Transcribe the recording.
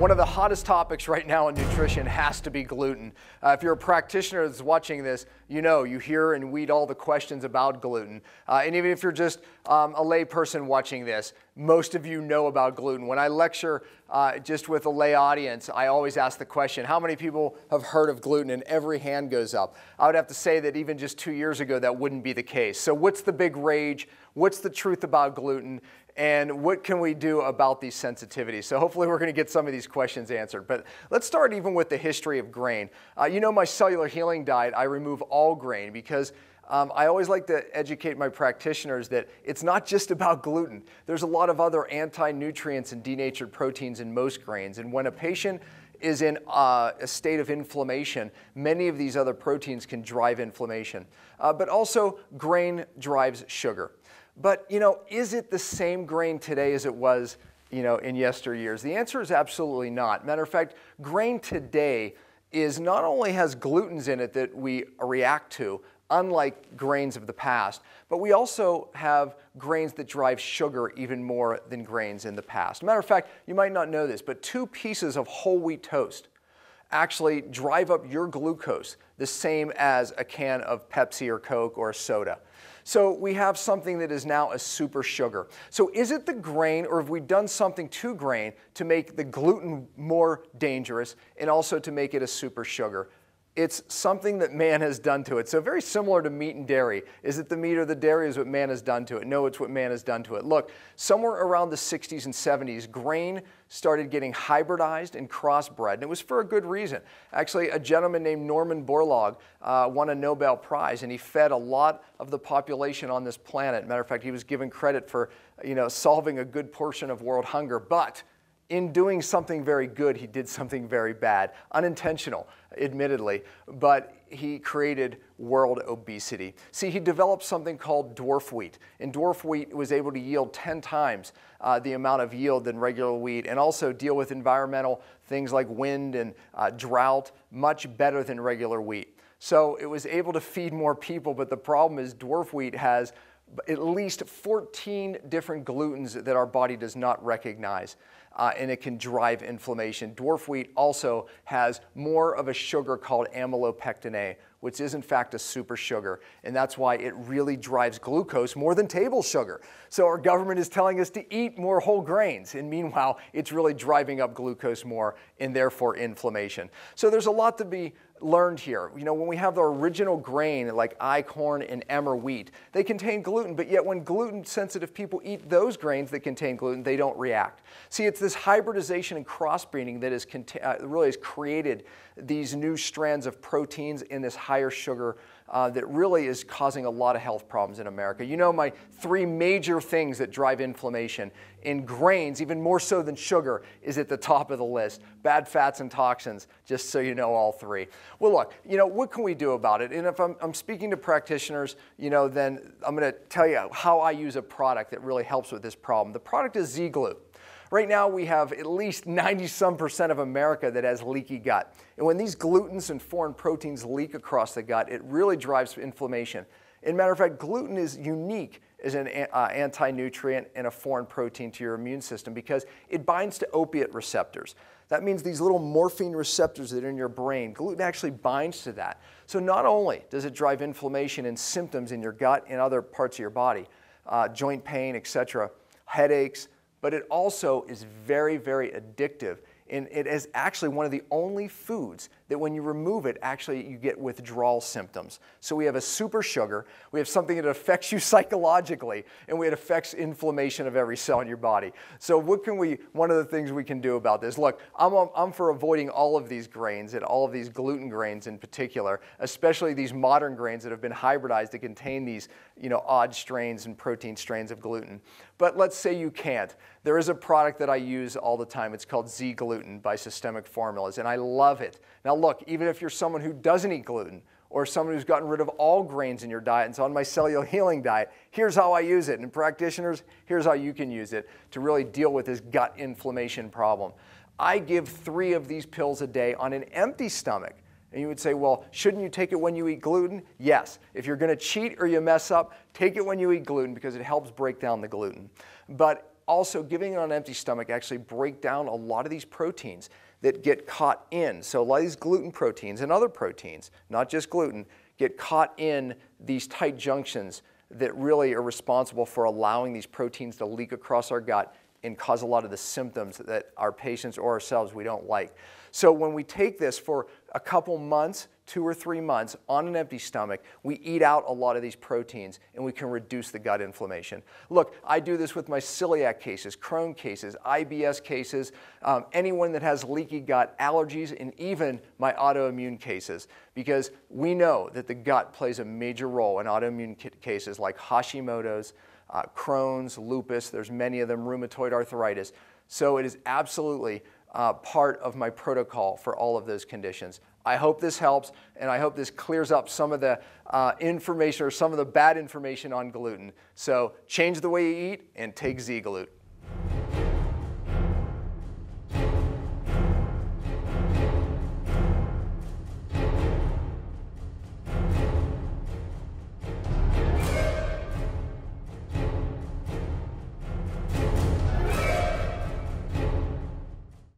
One of the hottest topics right now in nutrition has to be gluten. If you're a practitioner that's watching this, you hear and read all the questions about gluten. And even if you're just a lay person watching this, most of you know about gluten. When I lecture just with a lay audience, I always ask the question, how many people have heard of gluten? And every hand goes up. I would have to say that even just 2 years ago, that wouldn't be the case. So what's the big rage? What's the truth about gluten? And what can we do about these sensitivities? So hopefully we're going to get some of these questions answered. But let's start even with the history of grain. My cellular healing diet, I remove all grain because I always like to educate my practitioners that it's not just about gluten. There's a lot of other anti-nutrients and denatured proteins in most grains. And when a patient is in a state of inflammation, many of these other proteins can drive inflammation. But also, grain drives sugar. But, is it the same grain today as it was, in yesteryears? The answer is absolutely not. Matter of fact, grain today not only has glutens in it that we react to, unlike grains of the past, but we also have grains that drive sugar even more than grains in the past. Matter of fact, you might not know this, but 2 pieces of whole wheat toast actually drive up your glucose the same as a can of Pepsi or Coke or a soda. So we have something that is now a super sugar. So is it the grain, or have we done something to grain to make the gluten more dangerous and also to make it a super sugar? It's something that man has done to it. So very similar to meat and dairy. Is it the meat or the dairy is what man has done to it? No, it's what man has done to it. Look, somewhere around the 60s and 70s, grain started getting hybridized and crossbred, and it was for a good reason. Actually, a gentleman named Norman Borlaug won a Nobel Prize, and he fed a lot of the population on this planet. Matter of fact, he was given credit for solving a good portion of world hunger, but in doing something very good, he did something very bad. Unintentional, admittedly, but he created world obesity. See, he developed something called dwarf wheat, and dwarf wheat was able to yield 10 times the amount of yield than regular wheat, and also deal with environmental things like wind and drought much better than regular wheat. So it was able to feed more people, but the problem is dwarf wheat has at least 14 different glutens that our body does not recognize. And it can drive inflammation. Dwarf wheat also has more of a sugar called amylopectin A, which is in fact a super sugar, and that's why it really drives glucose more than table sugar. So our government is telling us to eat more whole grains, and meanwhile, it's really driving up glucose more and therefore inflammation. So there's a lot to be learned here. When we have the original grain like corn and emmer wheat, they contain gluten, but yet when gluten-sensitive people eat those grains that contain gluten, they don't react. See, it's this hybridization and crossbreeding that really has created these new strands of proteins in this higher sugar that really is causing a lot of health problems in America. My 3 major things that drive inflammation in grains, even more so than sugar, is at the top of the list. Bad fats and toxins, just so you know all 3. Well, look, what can we do about it? And if I'm speaking to practitioners, then I'm going to tell you how I use a product that really helps with this problem. The product is ZGlutn. Right now, we have at least 90-some% of America that has leaky gut. And when these glutens and foreign proteins leak across the gut, it really drives inflammation. As a matter of fact, gluten is unique as an anti-nutrient and a foreign protein to your immune system because it binds to opiate receptors. That means these little morphine receptors that are in your brain, gluten actually binds to that. So not only does it drive inflammation and symptoms in your gut and other parts of your body, joint pain, etc., headaches, but it also is very, very addictive. And it is actually one of the only foods that when you remove it, actually you get withdrawal symptoms. So we have a super sugar, we have something that affects you psychologically, and it affects inflammation of every cell in your body. So one of the things we can do about this, look, I'm for avoiding all of these grains and all of these gluten grains in particular, especially these modern grains that have been hybridized to contain these odd strains and protein strains of gluten. But let's say you can't. There is a product that I use all the time. It's called ZGlutn by Systemic Formulas, and I love it. Now look, even if you're someone who doesn't eat gluten, or someone who's gotten rid of all grains in your diet and it's on my cellular healing diet, here's how I use it. And practitioners, here's how you can use it to really deal with this gut inflammation problem. I give 3 of these pills a day on an empty stomach. And you would say, well, shouldn't you take it when you eat gluten? Yes. If you're going to cheat or you mess up, take it when you eat gluten because it helps break down the gluten. But also giving it on an empty stomach actually break down a lot of these proteins that get caught in. So a lot of these gluten proteins and other proteins, not just gluten, get caught in these tight junctions that really are responsible for allowing these proteins to leak across our gut and cause a lot of the symptoms that our patients or ourselves we don't like. So when we take this for a couple months, 2 or 3 months on an empty stomach, we eat out a lot of these proteins and we can reduce the gut inflammation. Look, I do this with my celiac cases, Crohn cases, IBS cases, anyone that has leaky gut, allergies, and even my autoimmune cases, because we know that the gut plays a major role in autoimmune cases like Hashimoto's, Crohn's, lupus, there's many of them, rheumatoid arthritis. So it is absolutely part of my protocol for all of those conditions. I hope this helps, and I hope this clears up some of the information or some of the bad information on gluten. So change the way you eat and take ZGlutn.